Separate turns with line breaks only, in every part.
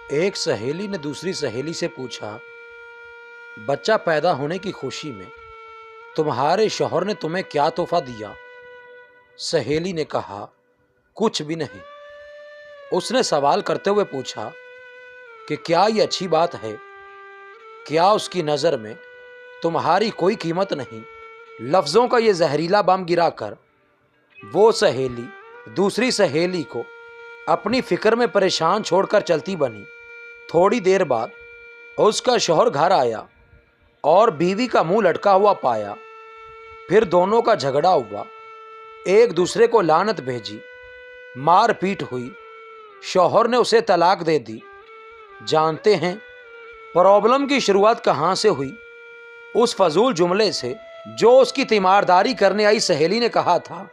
एक सहेली ने दूसरी सहेली से पूछा, बच्चा पैदा होने की खुशी में तुम्हारे शौहर ने तुम्हें क्या तोहफा दिया? सहेली ने कहा, कुछ भी नहीं। उसने सवाल करते हुए पूछा कि क्या ये अच्छी बात है? क्या उसकी नज़र में तुम्हारी कोई कीमत नहीं? लफ्ज़ों का ये जहरीला बम गिराकर वो सहेली दूसरी सहेली को अपनी फिक्र में परेशान छोड़कर चलती बनी। थोड़ी देर बाद उसका शौहर घर आया और बीवी का मुंह लटका हुआ पाया। फिर दोनों का झगड़ा हुआ, एक दूसरे को लानत भेजी, मार पीट हुई। शौहर ने उसे तलाक दे दी। जानते हैं प्रॉब्लम की शुरुआत कहाँ से हुई? उस फजूल जुमले से जो उसकी तीमारदारी करने आई सहेली ने कहा था।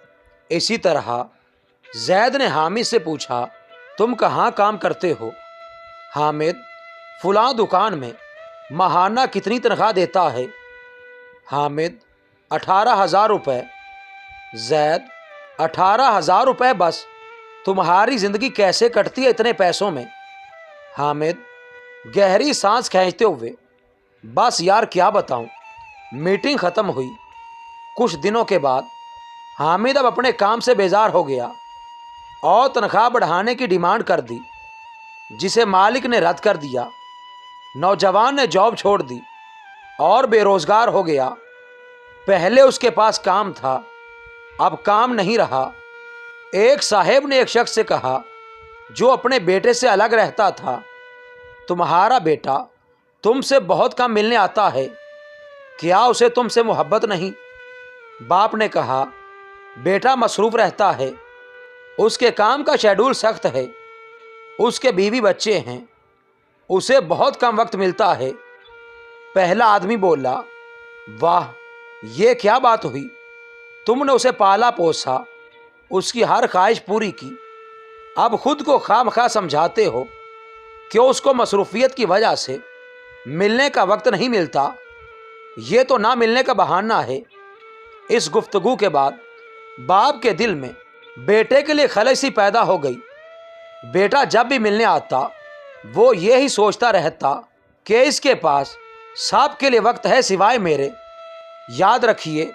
इसी तरह जैद ने हामिद से पूछा, तुम कहाँ काम करते हो? हामिद, फलां दुकान में। माहाना कितनी तनख्वाह देता है? हामिद, 18,000 रुपये। जैद, 18,000 रुपये बस? तुम्हारी ज़िंदगी कैसे कटती है इतने पैसों में? हामिद, गहरी सांस खींचते हुए, बस यार क्या बताऊं। मीटिंग ख़त्म हुई। कुछ दिनों के बाद हामिद अब अपने काम से बेजार हो गया और तनख्वाह बढ़ाने की डिमांड कर दी, जिसे मालिक ने रद्द कर दिया। नौजवान ने जॉब छोड़ दी और बेरोज़गार हो गया। पहले उसके पास काम था, अब काम नहीं रहा। एक साहेब ने एक शख्स से कहा जो अपने बेटे से अलग रहता था, तुम्हारा बेटा तुमसे बहुत कम मिलने आता है, क्या उसे तुमसे मोहब्बत नहीं? बाप ने कहा, बेटा मसरूफ़ रहता है, उसके काम का शेड्यूल सख्त है, उसके बीवी बच्चे हैं, उसे बहुत कम वक्त मिलता है। पहला आदमी बोला, वाह ये क्या बात हुई? तुमने उसे पाला पोसा, उसकी हर ख्वाहिश पूरी की, अब खुद को खामखा समझाते हो कि उसको मसरूफियत की वजह से मिलने का वक्त नहीं मिलता। ये तो ना मिलने का बहाना है। इस गुफ्तगू के बाद बाप के दिल में बेटे के लिए खलश सी पैदा हो गई। बेटा जब भी मिलने आता वो ये ही सोचता रहता कि इसके पास सब के लिए वक्त है सिवाय मेरे। याद रखिए,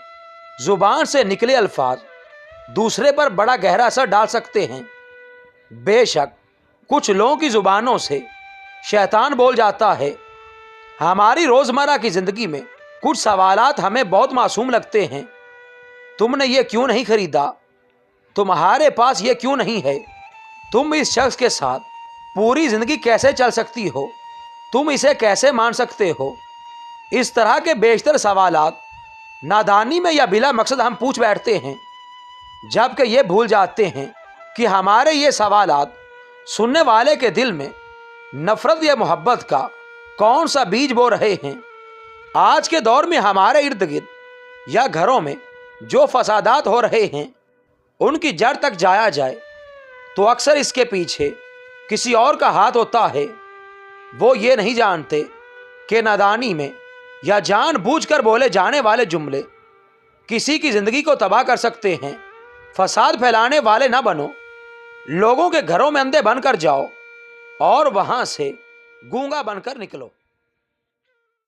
ज़ुबान से निकले अल्फाज दूसरे पर बड़ा गहरा असर डाल सकते हैं। बेशक कुछ लोगों की ज़ुबानों से शैतान बोल जाता है। हमारी रोज़मर्रा की ज़िंदगी में कुछ सवालात हमें बहुत मासूम लगते हैं। तुमने ये क्यों नहीं खरीदा? तुम्हारे पास ये क्यों नहीं है? तुम इस शख्स के साथ पूरी ज़िंदगी कैसे चल सकती हो? तुम इसे कैसे मान सकते हो? इस तरह के बेशतर सवालात नादानी में या बिला मकसद हम पूछ बैठते हैं, जबकि ये भूल जाते हैं कि हमारे ये सवालात सुनने वाले के दिल में नफ़रत या मोहब्बत का कौन सा बीज बो रहे हैं। आज के दौर में हमारे इर्द गिर्द या घरों में जो फसादात हो रहे हैं, उनकी जड़ तक जाया जाए तो अक्सर इसके पीछे किसी और का हाथ होता है। वो ये नहीं जानते कि नादानी में या जानबूझकर बोले जाने वाले जुमले किसी की ज़िंदगी को तबाह कर सकते हैं। फसाद फैलाने वाले ना बनो। लोगों के घरों में अंधे बनकर जाओ और वहाँ से गूंगा बनकर निकलो।